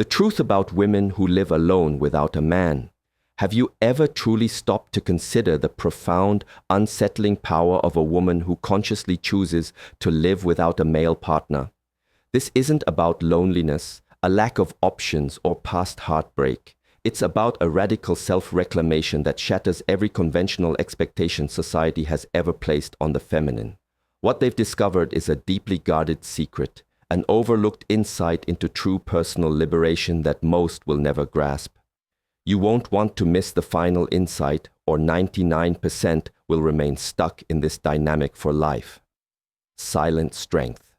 The truth about women who live alone without a man. Have you ever truly stopped to consider the profound, unsettling power of a woman who consciously chooses to live without a male partner? This isn't about loneliness, a lack of options, or past heartbreak. It's about a radical self-reclamation that shatters every conventional expectation society has ever placed on the feminine. What they've discovered is a deeply guarded secret, an overlooked insight into true personal liberation that most will never grasp. You won't want to miss the final insight, or 99% will remain stuck in this dynamic for life. Silent strength.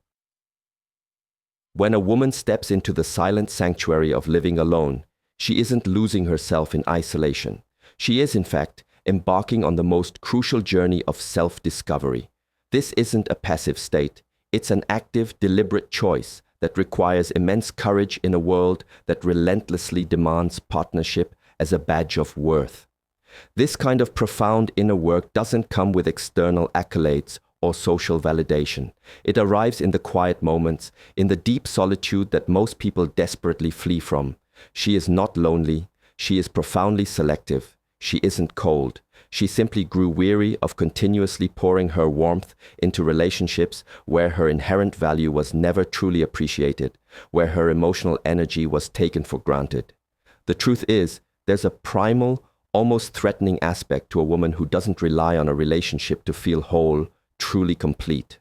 When a woman steps into the silent sanctuary of living alone, she isn't losing herself in isolation. She is, in fact, embarking on the most crucial journey of self-discovery. This isn't a passive state. It's an active, deliberate choice that requires immense courage in a world that relentlessly demands partnership as a badge of worth. This kind of profound inner work doesn't come with external accolades or social validation. It arrives in the quiet moments, in the deep solitude that most people desperately flee from. She is not lonely. She is profoundly selective. She isn't cold. She simply grew weary of continuously pouring her warmth into relationships where her inherent value was never truly appreciated, where her emotional energy was taken for granted. The truth is, there's a primal, almost threatening aspect to a woman who doesn't rely on a relationship to feel whole, truly complete.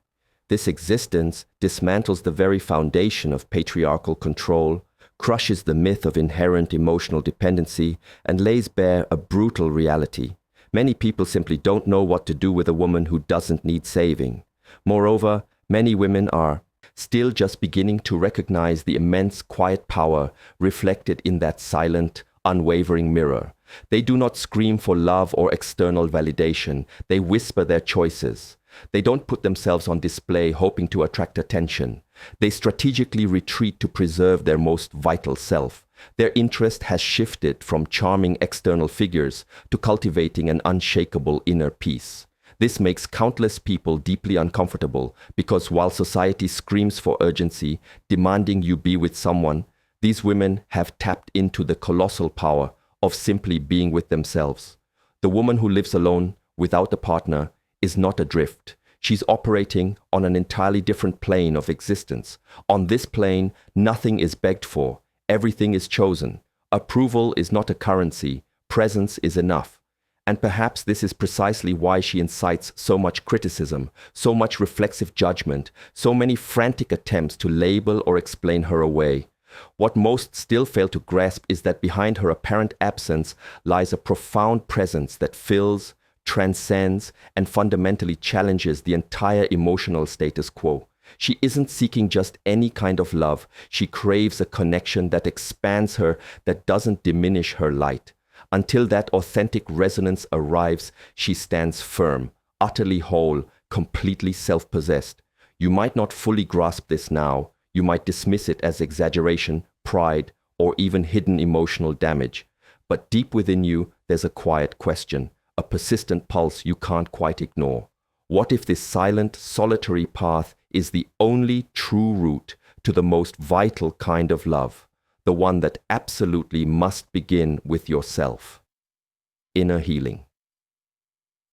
This existence dismantles the very foundation of patriarchal control, crushes the myth of inherent emotional dependency, and lays bare a brutal reality. Many people simply don't know what to do with a woman who doesn't need saving. Moreover, many women are still just beginning to recognize the immense quiet power reflected in that silent, unwavering mirror. They do not scream for love or external validation. They whisper their choices. They don't put themselves on display hoping to attract attention. They strategically retreat to preserve their most vital self. Their interest has shifted from charming external figures to cultivating an unshakable inner peace. This makes countless people deeply uncomfortable because while society screams for urgency, demanding you be with someone, these women have tapped into the colossal power of simply being with themselves. The woman who lives alone, without a partner, is not adrift. She's operating on an entirely different plane of existence. On this plane, nothing is begged for. Everything is chosen. Approval is not a currency. Presence is enough. And perhaps this is precisely why she incites so much criticism, so much reflexive judgment, so many frantic attempts to label or explain her away. What most still fail to grasp is that behind her apparent absence lies a profound presence that fills, transcends, and fundamentally challenges the entire emotional status quo. She isn't seeking just any kind of love. She craves a connection that expands her, that doesn't diminish her light. Until that authentic resonance arrives, she stands firm, utterly whole, completely self-possessed. You might not fully grasp this now. You might dismiss it as exaggeration, pride, or even hidden emotional damage. But deep within you, there's a quiet question, a persistent pulse you can't quite ignore. What if this silent, solitary path is the only true route to the most vital kind of love, the one that absolutely must begin with yourself? Inner healing.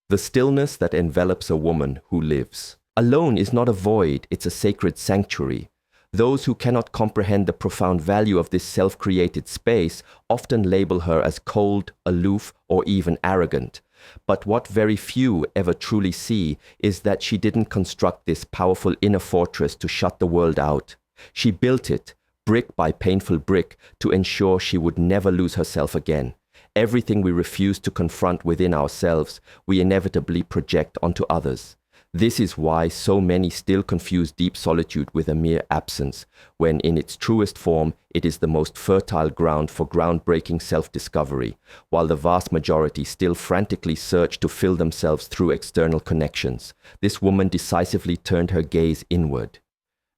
The stillness that envelops a woman who lives alone is not a void, it's a sacred sanctuary. Those who cannot comprehend the profound value of this self-created space often label her as cold, aloof, or even arrogant. But what very few ever truly see is that she didn't construct this powerful inner fortress to shut the world out. She built it, brick by painful brick, to ensure she would never lose herself again. Everything we refuse to confront within ourselves, we inevitably project onto others. This is why so many still confuse deep solitude with a mere absence, when in its truest form it is the most fertile ground for groundbreaking self-discovery, while the vast majority still frantically search to fill themselves through external connections. This woman decisively turned her gaze inward.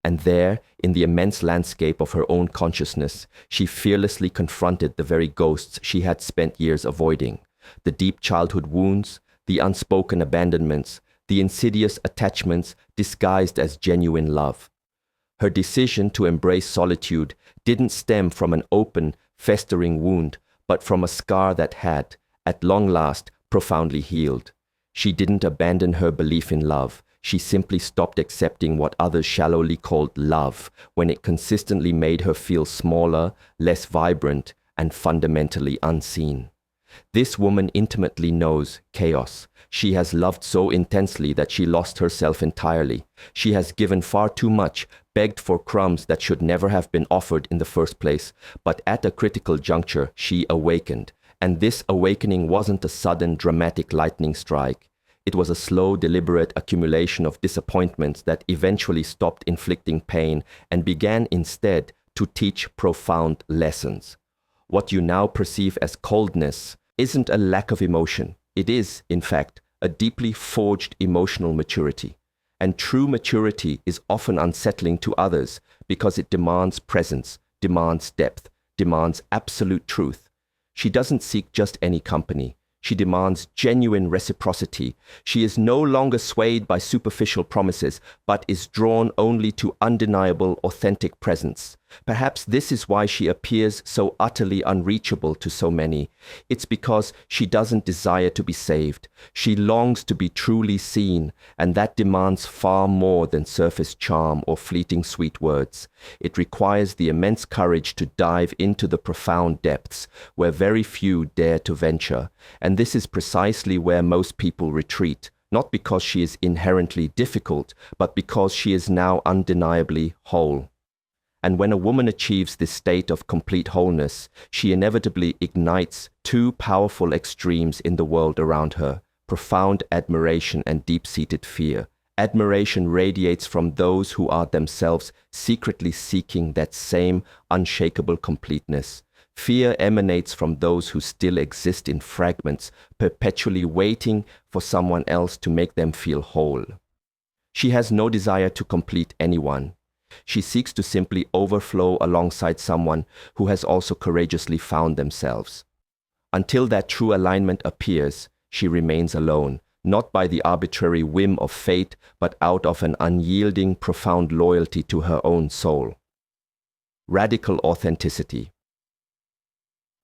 And there, in the immense landscape of her own consciousness, she fearlessly confronted the very ghosts she had spent years avoiding. The deep childhood wounds, the unspoken abandonments, the insidious attachments disguised as genuine love. Her decision to embrace solitude didn't stem from an open, festering wound, but from a scar that had, at long last, profoundly healed. She didn't abandon her belief in love. She simply stopped accepting what others shallowly called love when it consistently made her feel smaller, less vibrant, and fundamentally unseen. This woman intimately knows chaos. She has loved so intensely that she lost herself entirely. She has given far too much, begged for crumbs that should never have been offered in the first place. But at a critical juncture, she awakened. And this awakening wasn't a sudden, dramatic lightning strike. It was a slow, deliberate accumulation of disappointments that eventually stopped inflicting pain and began instead to teach profound lessons. What you now perceive as coldness isn't a lack of emotion. It is, in fact, a deeply forged emotional maturity. And true maturity is often unsettling to others because it demands presence, demands depth, demands absolute truth. She doesn't seek just any company. She demands genuine reciprocity. She is no longer swayed by superficial promises, but is drawn only to undeniable, authentic presence. Perhaps this is why she appears so utterly unreachable to so many. It's because she doesn't desire to be saved. She longs to be truly seen, and that demands far more than surface charm or fleeting sweet words. It requires the immense courage to dive into the profound depths where very few dare to venture, and this is precisely where most people retreat, not because she is inherently difficult, but because she is now undeniably whole. And when a woman achieves this state of complete wholeness, she inevitably ignites two powerful extremes in the world around her: profound admiration and deep-seated fear. Admiration radiates from those who are themselves secretly seeking that same unshakable completeness. Fear emanates from those who still exist in fragments, perpetually waiting for someone else to make them feel whole. She has no desire to complete anyone. She seeks to simply overflow alongside someone who has also courageously found themselves. Until that true alignment appears, she remains alone, not by the arbitrary whim of fate, but out of an unyielding, profound loyalty to her own soul. Radical authenticity.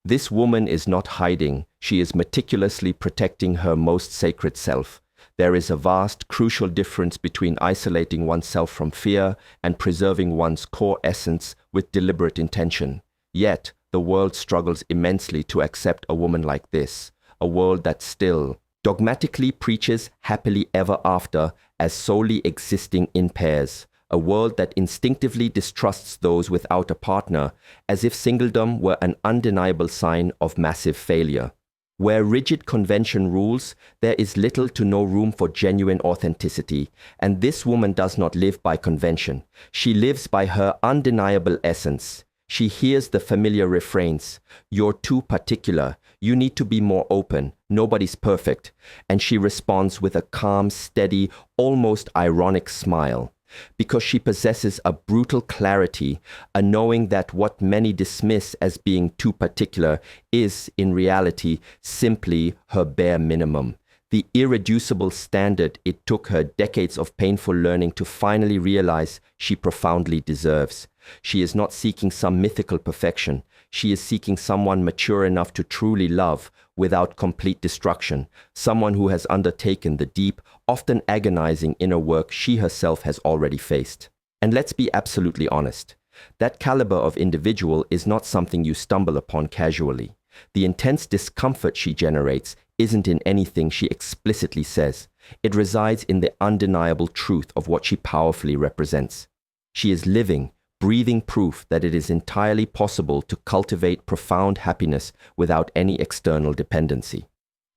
This woman is not hiding. She is meticulously protecting her most sacred self. There is a vast, crucial difference between isolating oneself from fear and preserving one's core essence with deliberate intention. Yet, the world struggles immensely to accept a woman like this, a world that still dogmatically preaches happily ever after as solely existing in pairs, a world that instinctively distrusts those without a partner, as if singledom were an undeniable sign of massive failure. Where rigid convention rules, there is little to no room for genuine authenticity, and this woman does not live by convention. She lives by her undeniable essence. She hears the familiar refrains: "You're too particular. You need to be more open. Nobody's perfect." And she responds with a calm, steady, almost ironic smile. Because she possesses a brutal clarity, a knowing that what many dismiss as being too particular is, in reality, simply her bare minimum. The irreducible standard it took her decades of painful learning to finally realize she profoundly deserves. She is not seeking some mythical perfection. She is seeking someone mature enough to truly love without complete destruction, someone who has undertaken the deep, often agonizing inner work she herself has already faced. And let's be absolutely honest. That caliber of individual is not something you stumble upon casually. The intense discomfort she generates isn't in anything she explicitly says. It resides in the undeniable truth of what she powerfully represents. She is living, breathing proof that it is entirely possible to cultivate profound happiness without any external dependency.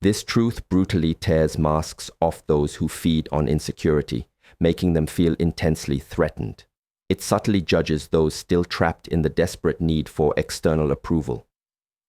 This truth brutally tears masks off those who feed on insecurity, making them feel intensely threatened. It subtly judges those still trapped in the desperate need for external approval.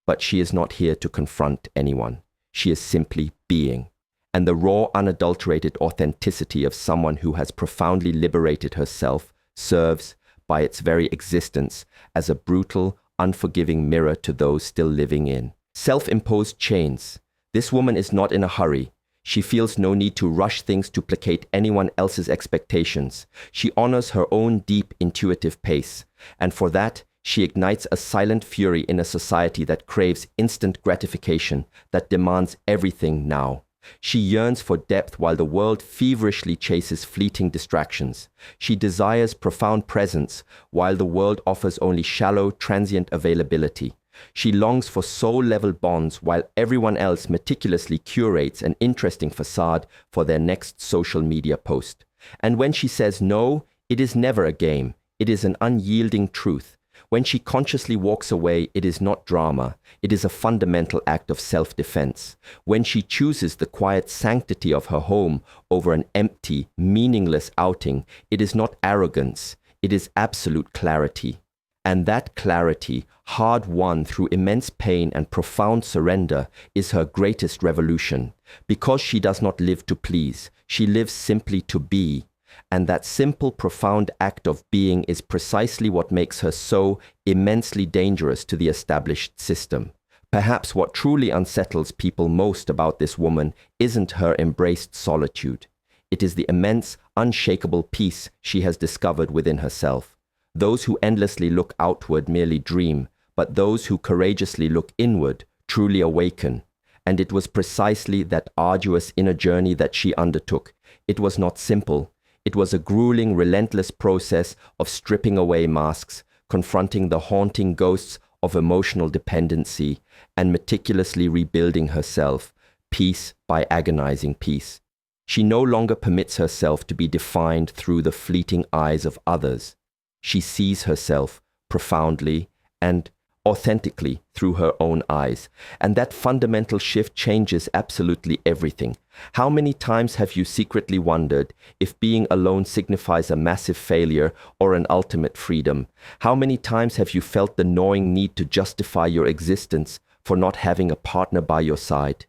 But she is not here to confront anyone. She is simply being. And the raw, unadulterated authenticity of someone who has profoundly liberated herself serves, by its very existence, as a brutal, unforgiving mirror to those still living in self-imposed chains. This woman is not in a hurry. She feels no need to rush things to placate anyone else's expectations. She honors her own deep intuitive pace, and for that, she ignites a silent fury in a society that craves instant gratification, that demands everything now. She yearns for depth while the world feverishly chases fleeting distractions. She desires profound presence while the world offers only shallow, transient availability. She longs for soul-level bonds while everyone else meticulously curates an interesting facade for their next social media post. And when she says no, it is never a game. It is an unyielding truth. When she consciously walks away, it is not drama. It is a fundamental act of self-defense. When she chooses the quiet sanctity of her home over an empty, meaningless outing, it is not arrogance. It is absolute clarity. And that clarity, hard won through immense pain and profound surrender, is her greatest revolution. Because she does not live to please, she lives simply to be. And that simple, profound act of being is precisely what makes her so immensely dangerous to the established system. Perhaps what truly unsettles people most about this woman isn't her embraced solitude. It is the immense, unshakable peace she has discovered within herself. Those who endlessly look outward merely dream, but those who courageously look inward truly awaken. And it was precisely that arduous inner journey that she undertook. It was not simple. It was a grueling, relentless process of stripping away masks, confronting the haunting ghosts of emotional dependency, and meticulously rebuilding herself, piece by agonizing piece. She no longer permits herself to be defined through the fleeting eyes of others. She sees herself profoundly and authentically through her own eyes. And that fundamental shift changes absolutely everything. How many times have you secretly wondered if being alone signifies a massive failure or an ultimate freedom? How many times have you felt the gnawing need to justify your existence for not having a partner by your side?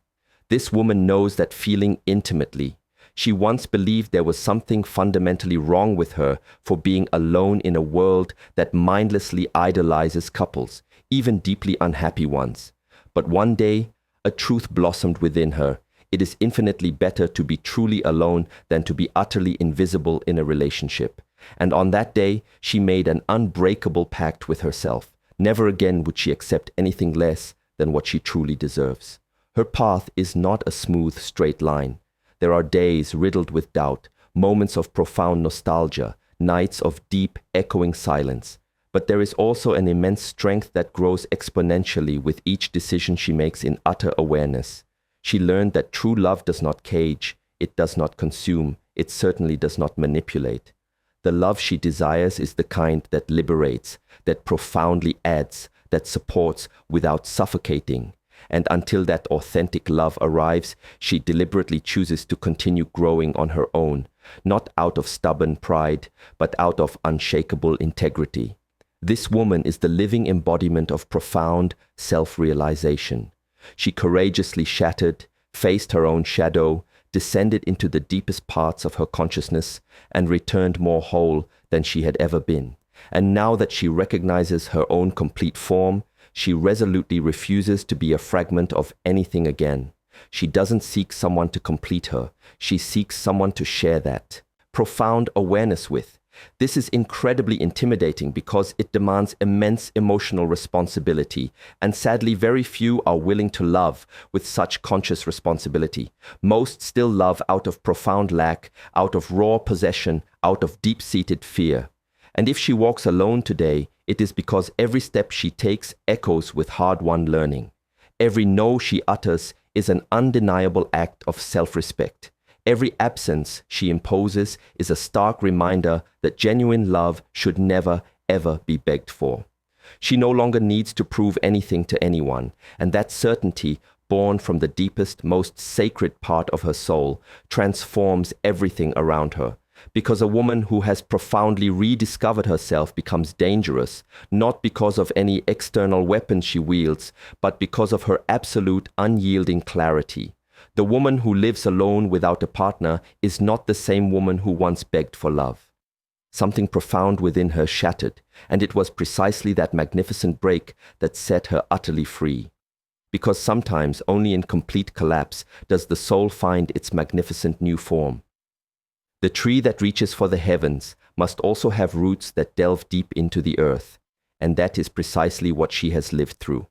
This woman knows that feeling intimately. She once believed there was something fundamentally wrong with her for being alone in a world that mindlessly idolizes couples, even deeply unhappy ones. But one day, a truth blossomed within her. It is infinitely better to be truly alone than to be utterly invisible in a relationship. And on that day, she made an unbreakable pact with herself. Never again would she accept anything less than what she truly deserves. Her path is not a smooth, straight line. There are days riddled with doubt, moments of profound nostalgia, nights of deep, echoing silence. But there is also an immense strength that grows exponentially with each decision she makes in utter awareness. She learned that true love does not cage, it does not consume, it certainly does not manipulate. The love she desires is the kind that liberates, that profoundly adds, that supports without suffocating. And until that authentic love arrives, she deliberately chooses to continue growing on her own, not out of stubborn pride, but out of unshakable integrity. This woman is the living embodiment of profound self-realization. She courageously shattered, faced her own shadow, descended into the deepest parts of her consciousness, and returned more whole than she had ever been. And now that she recognizes her own complete form, she resolutely refuses to be a fragment of anything again. She doesn't seek someone to complete her. She seeks someone to share that profound awareness with. This is incredibly intimidating because it demands immense emotional responsibility, and sadly very few are willing to love with such conscious responsibility. Most still love out of profound lack, out of raw possession, out of deep-seated fear. And if she walks alone today, it is because every step she takes echoes with hard-won learning. Every no she utters is an undeniable act of self-respect. Every absence she imposes is a stark reminder that genuine love should never, ever be begged for. She no longer needs to prove anything to anyone, and that certainty, born from the deepest, most sacred part of her soul, transforms everything around her. Because a woman who has profoundly rediscovered herself becomes dangerous, not because of any external weapon she wields, but because of her absolute unyielding clarity. The woman who lives alone without a partner is not the same woman who once begged for love. Something profound within her shattered, and it was precisely that magnificent break that set her utterly free. because sometimes only in complete collapse does the soul find its magnificent new form. The tree that reaches for the heavens must also have roots that delve deep into the earth, and that is precisely what she has lived through.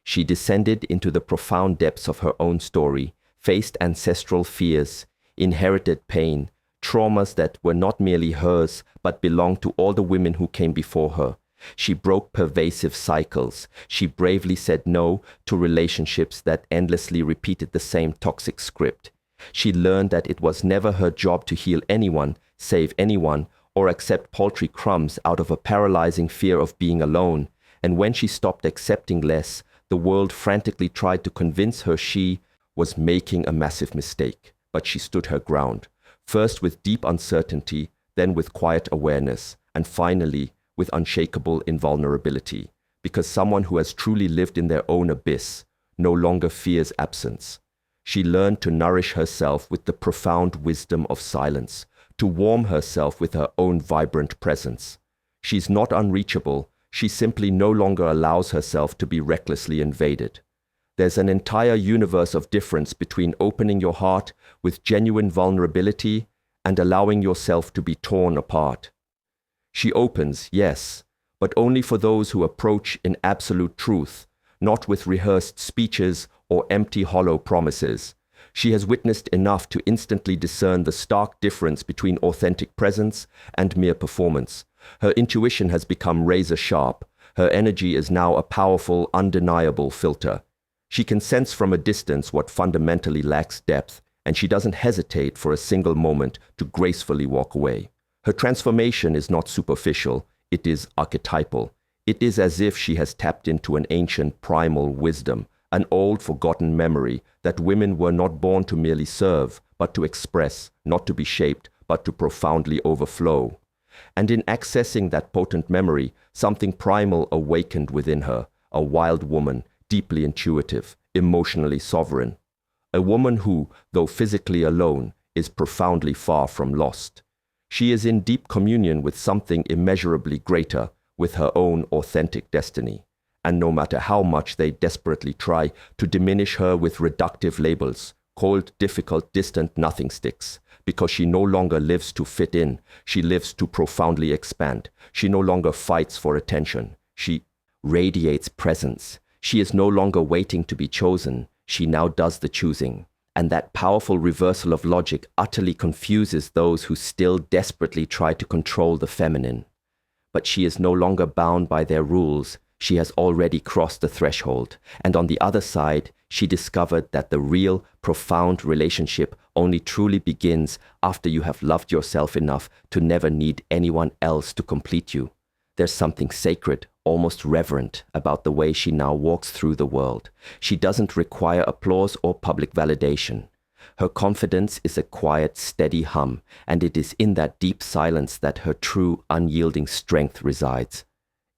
She descended into the profound depths of her own story, faced ancestral fears, inherited pain, traumas that were not merely hers but belonged to all the women who came before her. She broke pervasive cycles. She bravely said no to relationships that endlessly repeated the same toxic script. She learned that it was never her job to heal anyone, save anyone, or accept paltry crumbs out of a paralyzing fear of being alone. And when she stopped accepting less, the world frantically tried to convince her she was making a massive mistake. But she stood her ground, first with deep uncertainty, then with quiet awareness, and finally with unshakable invulnerability, because someone who has truly lived in their own abyss no longer fears absence. She learned to nourish herself with the profound wisdom of silence, to warm herself with her own vibrant presence. She's not unreachable, she simply no longer allows herself to be recklessly invaded. There's an entire universe of difference between opening your heart with genuine vulnerability and allowing yourself to be torn apart. She opens, yes, but only for those who approach in absolute truth, not with rehearsed speeches or empty hollow promises. She has witnessed enough to instantly discern the stark difference between authentic presence and mere performance. Her intuition has become razor sharp. Her energy is now a powerful, undeniable filter. She can sense from a distance what fundamentally lacks depth, and she doesn't hesitate for a single moment to gracefully walk away. Her transformation is not superficial, it is archetypal. It is as if she has tapped into an ancient primal wisdom, an old forgotten memory that women were not born to merely serve, but to express, not to be shaped, but to profoundly overflow. And in accessing that potent memory, something primal awakened within her, a wild woman, deeply intuitive, emotionally sovereign. A woman who, though physically alone, is profoundly far from lost. She is in deep communion with something immeasurably greater, with her own authentic destiny. And no matter how much they desperately try to diminish her with reductive labels, cold, difficult, distant nothing sticks, because she no longer lives to fit in, she lives to profoundly expand. She no longer fights for attention. She radiates presence. She is no longer waiting to be chosen. She now does the choosing. And that powerful reversal of logic utterly confuses those who still desperately try to control the feminine. But she is no longer bound by their rules. She has already crossed the threshold. And on the other side, she discovered that the real, profound relationship only truly begins after you have loved yourself enough to never need anyone else to complete you. There's something sacred, almost reverent, about the way she now walks through the world. She doesn't require applause or public validation. Her confidence is a quiet, steady hum, and it is in that deep silence that her true, unyielding strength resides.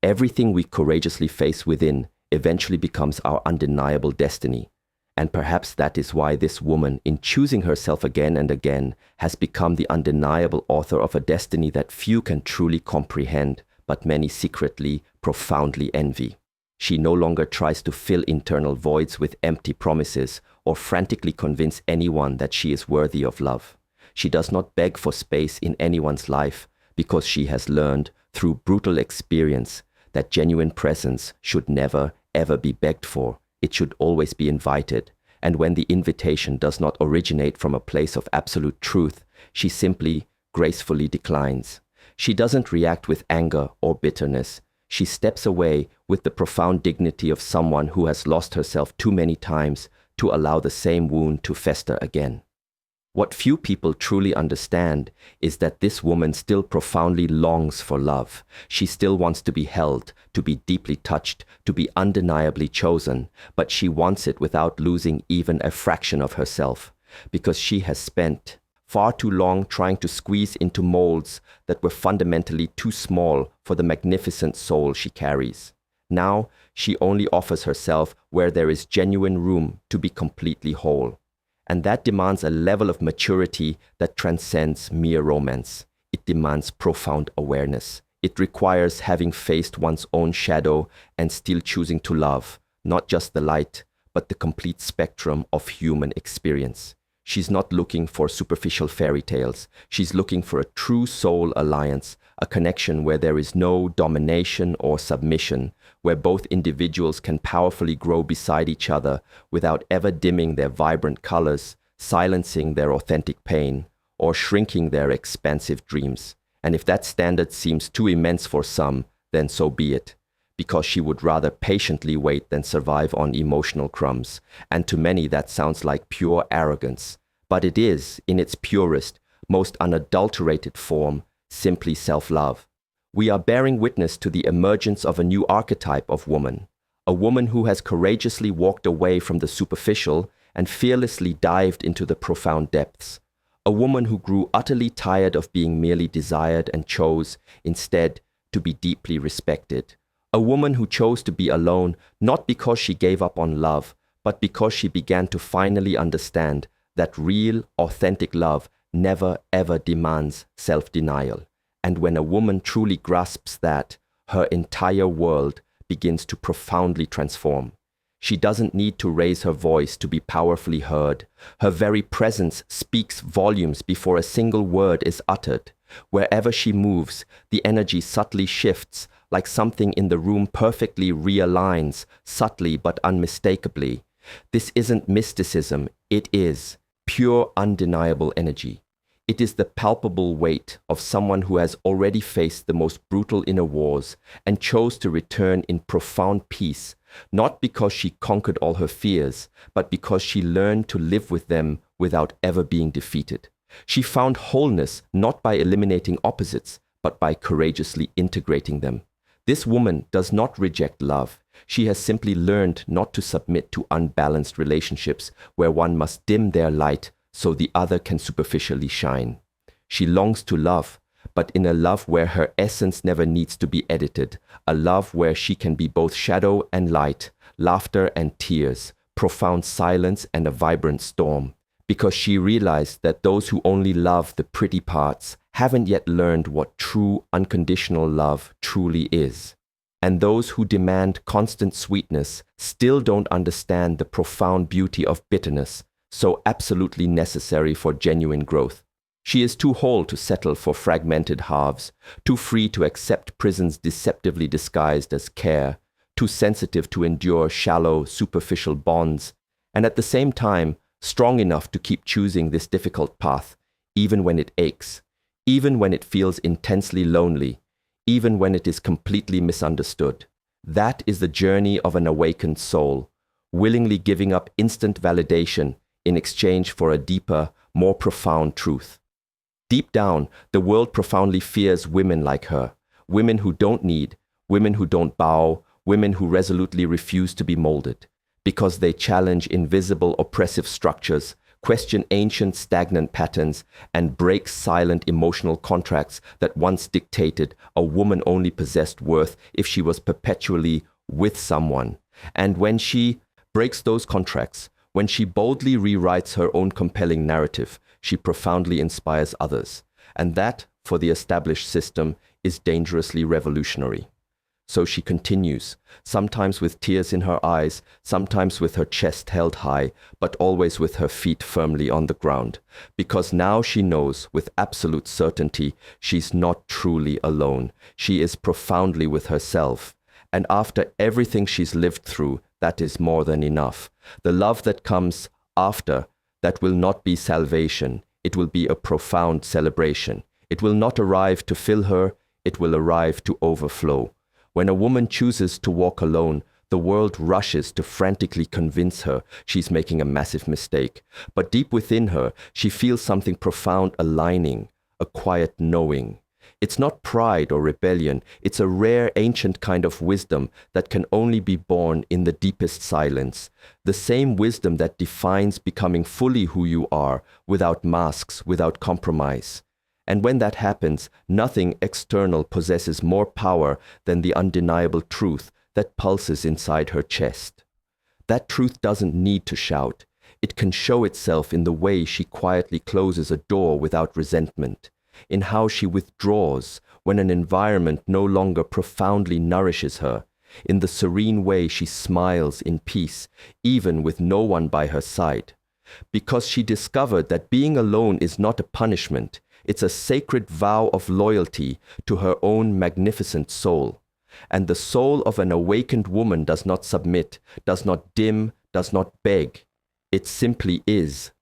Everything we courageously face within eventually becomes our undeniable destiny. And perhaps that is why this woman, in choosing herself again and again, has become the undeniable author of a destiny that few can truly comprehend, but many secretly, profoundly envy. She no longer tries to fill internal voids with empty promises or frantically convince anyone that she is worthy of love. She does not beg for space in anyone's life because she has learned through brutal experience that genuine presence should never, ever be begged for. It should always be invited. And when the invitation does not originate from a place of absolute truth, she simply, gracefully declines. She doesn't react with anger or bitterness. She steps away with the profound dignity of someone who has lost herself too many times to allow the same wound to fester again. What few people truly understand is that this woman still profoundly longs for love. She still wants to be held, to be deeply touched, to be undeniably chosen, but she wants it without losing even a fraction of herself, because she has spent far too long trying to squeeze into molds that were fundamentally too small for the magnificent soul she carries. Now, she only offers herself where there is genuine room to be completely whole. And that demands a level of maturity that transcends mere romance. It demands profound awareness. It requires having faced one's own shadow and still choosing to love, not just the light, but the complete spectrum of human experience. She's not looking for superficial fairy tales. She's looking for a true soul alliance, a connection where there is no domination or submission, where both individuals can powerfully grow beside each other without ever dimming their vibrant colors, silencing their authentic pain, or shrinking their expansive dreams. And if that standard seems too immense for some, then so be it, because she would rather patiently wait than survive on emotional crumbs. And to many that sounds like pure arrogance, but it is, in its purest, most unadulterated form, simply self-love. We are bearing witness to the emergence of a new archetype of woman, a woman who has courageously walked away from the superficial and fearlessly dived into the profound depths, a woman who grew utterly tired of being merely desired and chose, instead, to be deeply respected, a woman who chose to be alone not because she gave up on love, but because she began to finally understand that real, authentic love never ever demands self-denial. And when a woman truly grasps that, her entire world begins to profoundly transform. She doesn't need to raise her voice to be powerfully heard. Her very presence speaks volumes before a single word is uttered. Wherever she moves, the energy subtly shifts, like something in the room perfectly realigns, subtly but unmistakably. This isn't mysticism, it is pure, undeniable energy. It is the palpable weight of someone who has already faced the most brutal inner wars and chose to return in profound peace, not because she conquered all her fears, but because she learned to live with them without ever being defeated. She found wholeness not by eliminating opposites, but by courageously integrating them. This woman does not reject love. She has simply learned not to submit to unbalanced relationships where one must dim their light so the other can superficially shine. She longs to love, but in a love where her essence never needs to be edited, a love where she can be both shadow and light, laughter and tears, profound silence and a vibrant storm, because she realized that those who only love the pretty parts haven't yet learned what true unconditional love truly is. And those who demand constant sweetness still don't understand the profound beauty of bitterness, so absolutely necessary for genuine growth. She is too whole to settle for fragmented halves, too free to accept prisons deceptively disguised as care, too sensitive to endure shallow, superficial bonds, and at the same time, strong enough to keep choosing this difficult path, even when it aches, even when it feels intensely lonely, even when it is completely misunderstood. That is the journey of an awakened soul, willingly giving up instant validation in exchange for a deeper, more profound truth. Deep down, the world profoundly fears women like her, women who don't need, women who don't bow, women who resolutely refuse to be molded, because they challenge invisible oppressive structures, question ancient stagnant patterns, and break silent emotional contracts that once dictated a woman only possessed worth if she was perpetually with someone. And when she breaks those contracts, when she boldly rewrites her own compelling narrative, she profoundly inspires others. And that, for the established system, is dangerously revolutionary. So she continues, sometimes with tears in her eyes, sometimes with her chest held high, but always with her feet firmly on the ground. Because now she knows with absolute certainty she's not truly alone. She is profoundly with herself. And after everything she's lived through, that is more than enough. The love that comes after, that will not be salvation. It will be a profound celebration. It will not arrive to fill her, it will arrive to overflow. When a woman chooses to walk alone, the world rushes to frantically convince her she's making a massive mistake. But deep within her, she feels something profound aligning, a quiet knowing. It's not pride or rebellion, it's a rare ancient kind of wisdom that can only be born in the deepest silence. The same wisdom that defines becoming fully who you are, without masks, without compromise. And when that happens, nothing external possesses more power than the undeniable truth that pulses inside her chest. That truth doesn't need to shout. It can show itself in the way she quietly closes a door without resentment, in how she withdraws when an environment no longer profoundly nourishes her, in the serene way she smiles in peace, even with no one by her side. Because she discovered that being alone is not a punishment, it's a sacred vow of loyalty to her own magnificent soul. And the soul of an awakened woman does not submit, does not dim, does not beg. It simply is.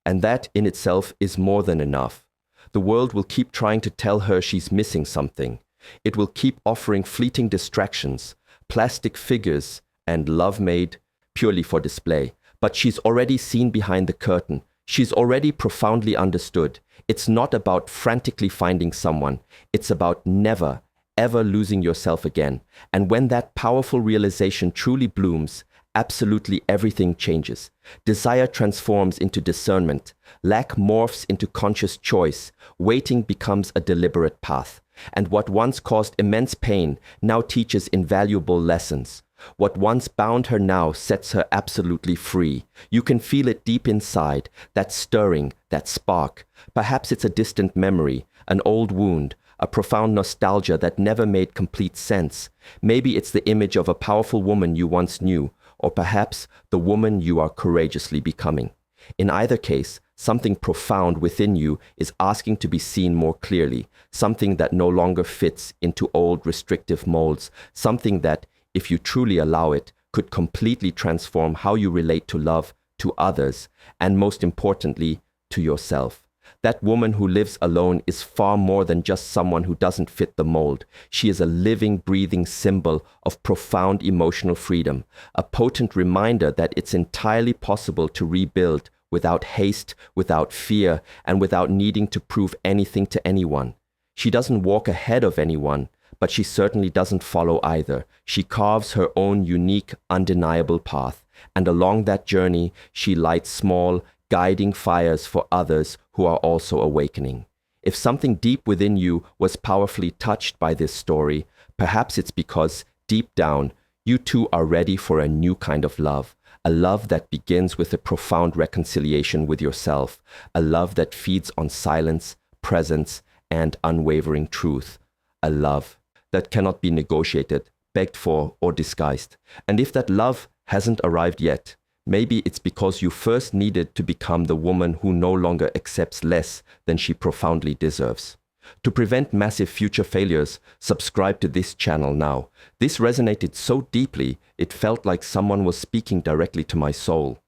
And that in itself is more than enough. The world will keep trying to tell her she's missing something. It will keep offering fleeting distractions, plastic figures, and love made purely for display. But she's already seen behind the curtain. She's already profoundly understood. It's not about frantically finding someone. It's about never, ever losing yourself again. And when that powerful realization truly blooms, absolutely everything changes. Desire transforms into discernment. Lack morphs into conscious choice. Waiting becomes a deliberate path. And what once caused immense pain now teaches invaluable lessons. What once bound her now sets her absolutely free. You can feel it deep inside, that stirring, that spark. Perhaps it's a distant memory, an old wound, a profound nostalgia that never made complete sense. Maybe it's the image of a powerful woman you once knew, or perhaps the woman you are courageously becoming. In either case, something profound within you is asking to be seen more clearly, something that no longer fits into old restrictive molds, something that, if you truly allow it, could completely transform how you relate to love, to others, and most importantly, to yourself. That woman who lives alone is far more than just someone who doesn't fit the mold. She is a living, breathing symbol of profound emotional freedom, a potent reminder that it's entirely possible to rebuild without haste, without fear, and without needing to prove anything to anyone. She doesn't walk ahead of anyone, but she certainly doesn't follow either. She carves her own unique, undeniable path, and along that journey, she lights small, guiding fires for others who are also awakening. If something deep within you was powerfully touched by this story, perhaps it's because, deep down, you too are ready for a new kind of love, a love that begins with a profound reconciliation with yourself, a love that feeds on silence, presence, and unwavering truth, a love that cannot be negotiated, begged for, or disguised. And if that love hasn't arrived yet, maybe it's because you first needed to become the woman who no longer accepts less than she profoundly deserves. To prevent massive future failures, subscribe to this channel now. This resonated so deeply, it felt like someone was speaking directly to my soul.